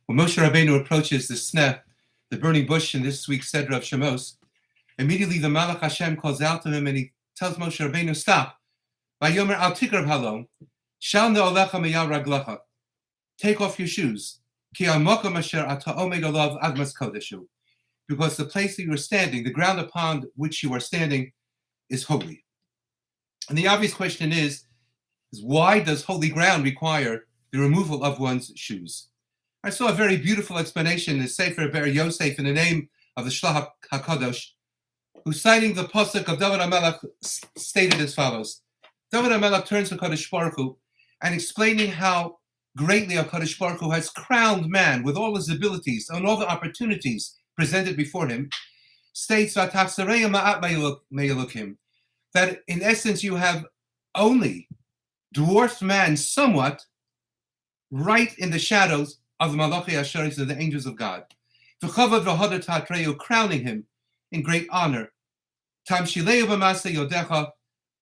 When Moshe Rabbeinu approaches the sneh, the burning bush in this week's Seder of Shemos, immediately the Malach Hashem calls out to him and he tells Moshe Rabbeinu, stop. Vayomer al tikrav halom, shal ne'olecha miyal raglecha. Take off your shoes. Ki al mokom asher ata omed olav admas kodeshu. Because the place that you are standing, the ground upon which you are standing, is holy. And the obvious question is why does holy ground require the removal of one's shoes? I saw a very beautiful explanation in the Sefer Ber Yosef in the name of the Shlach HaKadosh, who, citing the pasuk of David HaMelech, stated as follows. David HaMelech turns to Kadosh Baruch Hu and explaining how greatly Kadosh Baruch Hu has crowned man with all his abilities and all the opportunities presented before him, states that in essence you have only dwarfed man somewhat right in the shadows of the Malachi Asheris of the angels of God. Crowning him in great honor.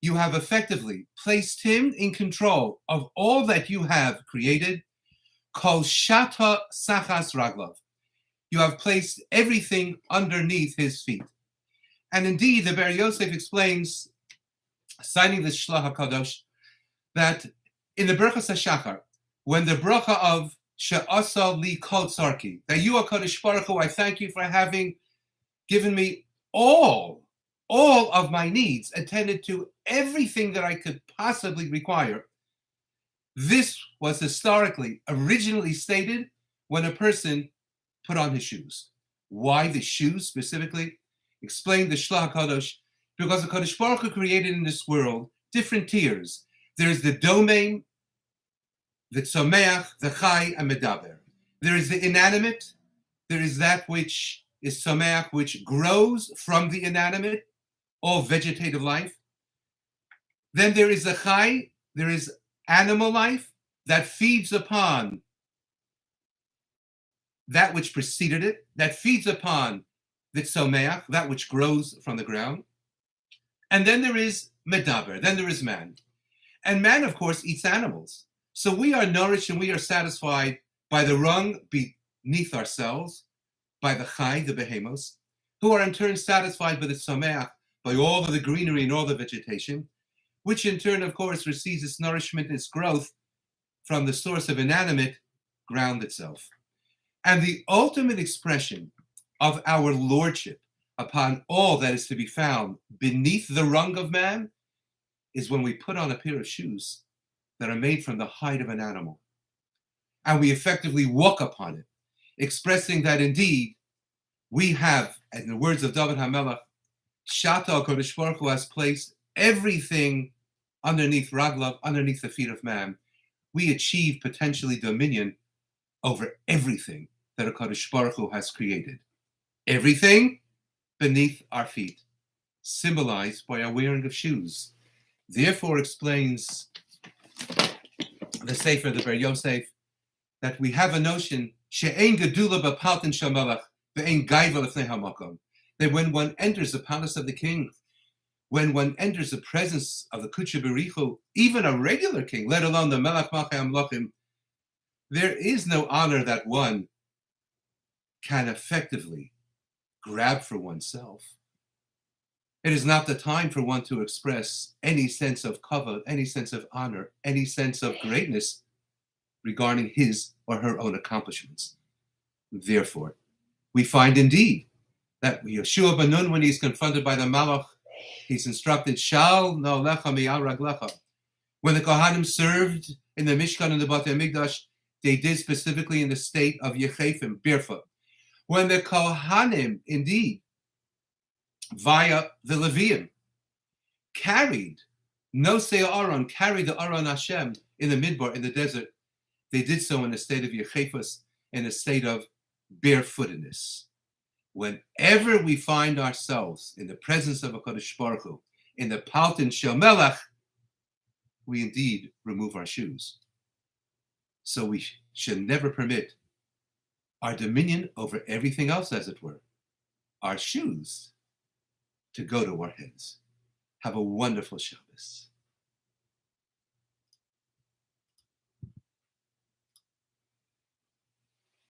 You have effectively placed him in control of all that you have created. Kol shata sachas raglav. You have placed everything underneath his feet. And indeed, the Ber Yosef explains, citing the Shlach HaKadosh, that in the Berachas HaShachar, when the bracha of She'asa li kol tzarki, that you are Kadosh Baruch Hu, I thank you for having given me all of my needs, attended to everything that I could possibly require. This was historically, originally stated when a person put on his shoes. Why the shoes specifically? Explained the Shlach HaKadosh, because the Kadosh Baruch Hu created in this world different tiers. There's the domain, the tzomeach, the chai, and medaber. There is the inanimate. There is that which is tzomeach, which grows from the inanimate, all vegetative life. Then there is the chai. There is animal life that feeds upon that which preceded it, that feeds upon the tzomeach, that which grows from the ground. And then there is medaber. Then there is man. And man, of course, eats animals. So we are nourished and we are satisfied by the rung beneath ourselves, by the chai, the behemos, who are in turn satisfied by the tzomeach, by all of the greenery and all the vegetation, which in turn, of course, receives its nourishment, its growth from the source of inanimate ground itself. And the ultimate expression of our lordship upon all that is to be found beneath the rung of man is when we put on a pair of shoes that are made from the hide of an animal. And we effectively walk upon it, expressing that indeed we have, in the words of David HaMelech, Shata Kodesh Baruch Hu has placed everything underneath Raglav, underneath the feet of man. We achieve potentially dominion over everything that a Kodesh Baruch Hu has created. Everything beneath our feet, symbolized by our wearing of shoes. Therefore explains the Sefer, the Ber Yosef, that we have a notion, she'ein gedula b'paltin shel melech, ve'ein gaiva lefnei hamakom, that when one enters the palace of the king, when one enters the presence of the Kudsha Berichu, even a regular king, let alone the Melech Malchei Amlochim, there is no honor that one can effectively grab for oneself. It is not the time for one to express any sense of kavod, any sense of honor, any sense of greatness regarding his or her own accomplishments. Therefore, we find indeed that Yeshua ben Nun, when he's confronted by the Malach, he's instructed, Shal na'olecha miyal raglecha. When the Kohanim served in the Mishkan and the Batei Mikdash, they did specifically in the state of Yechefim, barefoot. When the Kohanim, indeed, via the Leviim, carried Nosei Aaron, carried the Aron Hashem in the Midbar, in the desert, they did so in a state of Yechefus, in a state of barefootedness. Whenever we find ourselves in the presence of a Kadosh Baruch Hu, in the Paltin Shel Melech, we indeed remove our shoes. So we should never permit our dominion over everything else, as it were, our shoes, to go to our heads. Have a wonderful Shabbos.